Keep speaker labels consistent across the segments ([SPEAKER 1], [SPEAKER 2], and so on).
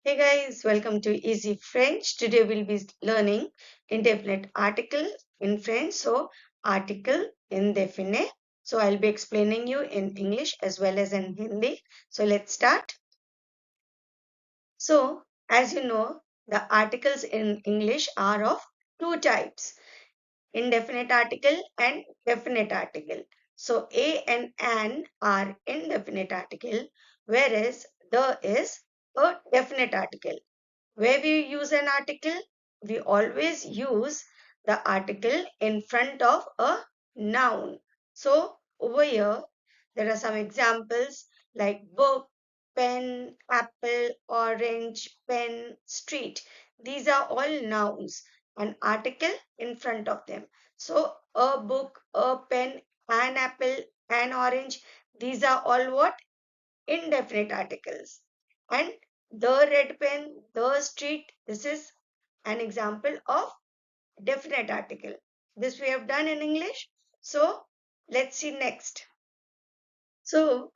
[SPEAKER 1] Hey guys, welcome to Easy French. Today we'll be learning indefinite article in French. So, article indefinite. So, I'll be explaining you in English as well as in Hindi. So, let's start. So, as you know, the articles in English are of two types, indefinite article and definite article. So, a and an are indefinite article, whereas the is a definite article. Where we use an article, we always use the article in front of a noun. So over here, there are some examples like book, pen, apple, orange, pen, street. These are all nouns, an article in front of them. So a book, a pen, an apple, an orange, these are all what? Indefinite articles. And the red pen, the street, this is an example of definite article. This we have done in English. So let's see next. So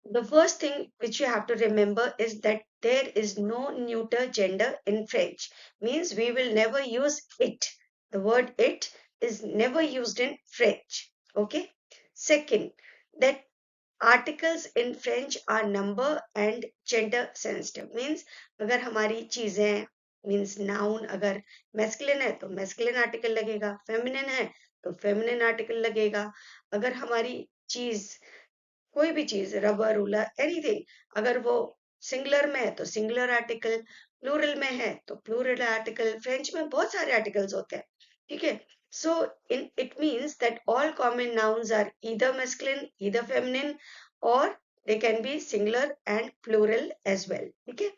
[SPEAKER 1] the first thing which you have to remember is that there is no neuter gender in French. Means we will never use it. The word it is never used in French. Okay. Second, that articles in French are number and gender sensitive means अगर हमारी चीजें means noun अगर masculine है तो masculine article लगेगा, feminine है तो feminine article लगेगा। अगर हमारी चीज कोई भी चीज रबर रूलर एनीथिंग अगर वो सिंगुलर में है तो सिंगुलर आर्टिकल, प्लूरल में है तो प्लूरल आर्टिकल। फ्रेंच में बहुत सारे आर्टिकल्स होते हैं, ठीक है। So in it means that all common nouns are either masculine, either feminine, or they can be singular and plural as well. ठीक है।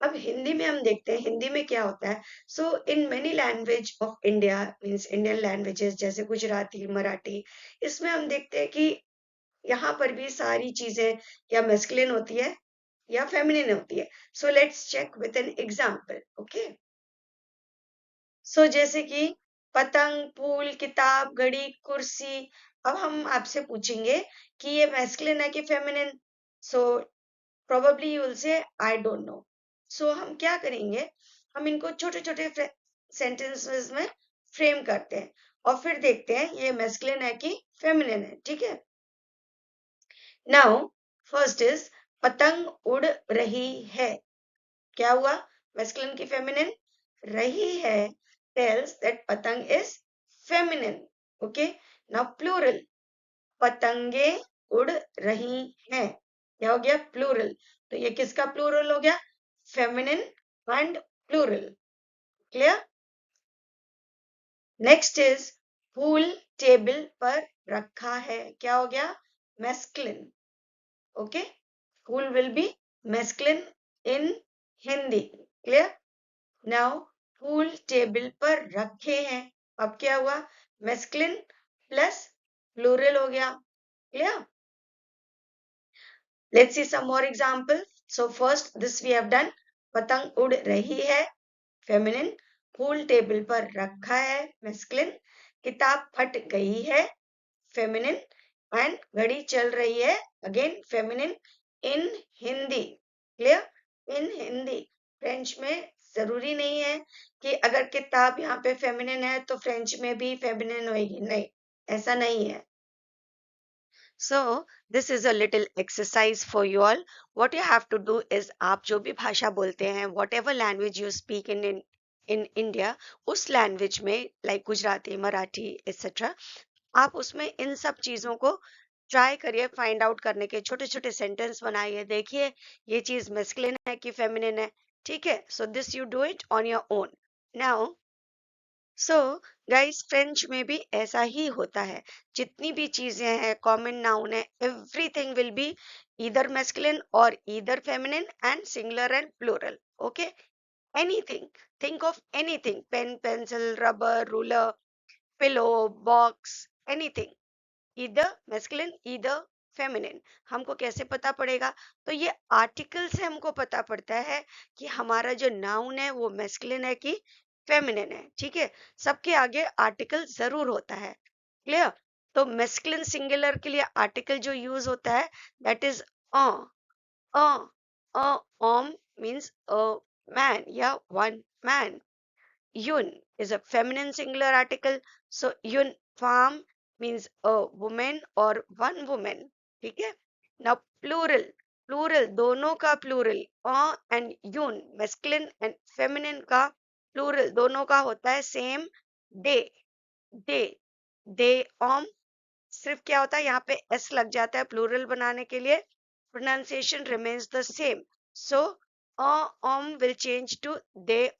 [SPEAKER 1] अब हिंदी में हम देखते हैं हिंदी में क्या होता है। So in many language of India means Indian languages जैसे गुजराती, मराठी, इसमें हम देखते हैं कि यहाँ पर भी सारी चीजें या मैस्कुलिन होती है या फेमिनिन होती है। So let's check with an example. Okay, so जैसे कि पतंग, फूल, किताब, घड़ी, कुर्सी। अब हम आपसे पूछेंगे कि ये मैस्कुलिन है कि feminine. So probably you will say I don't know. सो हम क्या करेंगे, हम इनको छोटे छोटे सेंटेंसेस में फ्रेम करते हैं और फिर देखते हैं ये मैस्कुलिन है कि फेमिनिन है। ठीक है। नाउ फर्स्ट इज पतंग उड़ रही है। क्या हुआ, मैस्कुलिन की फेमिनिन? रही है tells that patang is feminine. Okay, now plural, पतंगे उड़ रही हैं। क्या हो गया, प्लूरल। तो ये किसका प्लूरल हो गया, feminine and plural. Clear. Next is फूल टेबल पर रखा है। क्या हो गया, masculine. Okay, phool will be masculine in Hindi. Clear. Now फूल टेबल पर रखे हैं। अब क्या हुआ, मैस्कुलिन प्लस प्लूरल हो गया। Clear. Let's see some more example. So first this we have done, पतंग उड़ रही है फेमिनिन, फूल टेबल पर रखा है मैस्कुलिन, किताब फट गई है फेमिनिन, एंड घड़ी चल रही है अगेन फेमिनिन इन हिंदी। क्लियर, इन हिंदी। फ्रेंच में जरूरी नहीं है कि अगर किताब यहाँ पे फेमिनिन है तो फ्रेंच में भी फेमिनिन होगी, नहीं, ऐसा नहीं है। So this is a little exercise for you all. What you have to do is आप जो भी भाषा बोलते हैं, whatever language you speak in India, उस language में like गुजराती, मराठी etc. आप उसमें इन सब चीजों को ट्राई करिए, फाइंड आउट करने के छोटे छोटे सेंटेंस बनाइए, देखिए ये चीज मैस्कुलिन है कि फेमिनिन है। ठीक है, so this you do it on your own. Now so guys, French में भी ऐसा ही होता है। जितनी भी चीजें हैं, कॉमन नाउन है, everything will be either masculine और either feminine and singular and plural. Okay, anything, think of anything, pen, pencil, rubber, ruler, pillow, box, anything, either masculine either feminine. हमको कैसे पता पड़ेगा, तो ये आर्टिकल से हमको पता पड़ता है कि हमारा जो नाउन है वो मैस्कुलिन है कि फेमिनिन है। ठीक है, सबके आगे आर्टिकल जरूर होता है। क्लियर। तो मैस्कुलिन सिंगुलर के लिए आर्टिकल जो यूज होता है that is a homme means a man, yeah, one man. Yun is a feminine singular article. So yun farm means a woman or one woman. ठीक है? Now plural. Plural दोनों का plural. And yun masculine and feminine का plural दोनों का होता है same. They. They. They सिर्फ क्या होता है यहाँ पे s लग जाता है प्लूरल बनाने के लिए. Pronunciation remains the same. So will change to they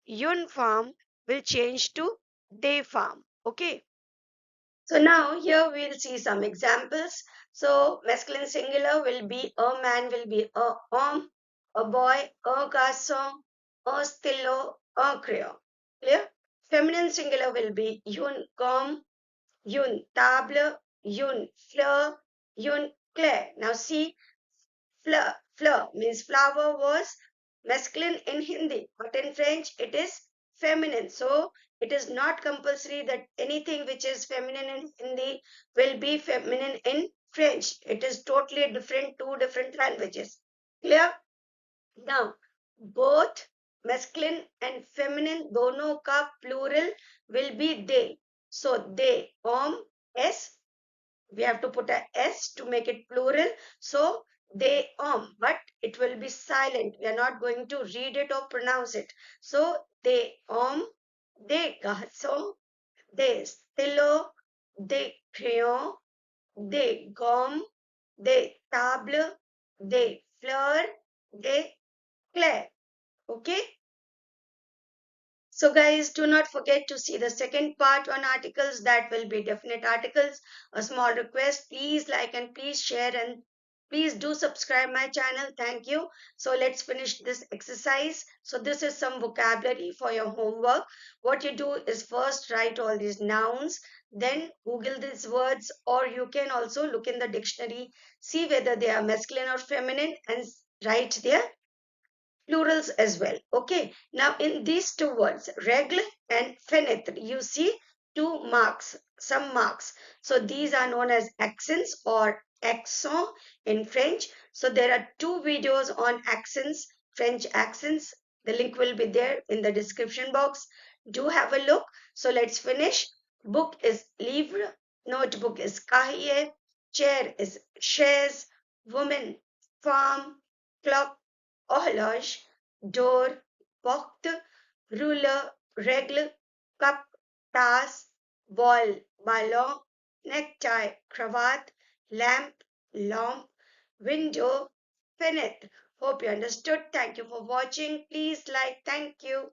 [SPEAKER 1] uniform will change to they farm. Okay. So now here we'll see some examples. So masculine singular will be a man will be a homme, a boy, a garçon, a stylo, a crayon. Clear? Feminine singular will be une gomme, une table, une fleur, une clair. Now see, fleur means flower was masculine in Hindi, but in French it is feminine. So it is not compulsory that anything which is feminine in Hindi will be feminine in French. It is totally different, two different languages. Clear? Now, both masculine and feminine दोनों का plural will be they. So they, s, we have to put a s to make it plural. So they but it will be silent. We are not going to read it or pronounce it. So they they garçon, they stylo, they crayon, they gomme, they table, they fleur, they clair. Okay. So guys, do not forget to see the second part on articles, that will be definite articles. A small request, please like and please share and please do subscribe my channel. Thank you. So let's finish this exercise. So this is some vocabulary for your homework. What you do is first write all these nouns, then Google these words, or you can also look in the dictionary, see whether they are masculine or feminine and write their plurals as well. Okay. Now in these two words, règle and fenêtre, you see two marks, some marks. So these are known as accents or accent in French. So there are two videos on accents, French accents. The link will be there in the description box. Do have a look. So let's finish. Book is livre, notebook is cahier, chair is chaise, woman, farm, clock, horloge, door, porte, ruler, règle, cup, tasse, ball, ballon, necktie, cravat, lamp, lamp, window, fenêtre. Hope you understood. Thank you for watching. Please like. Thank you.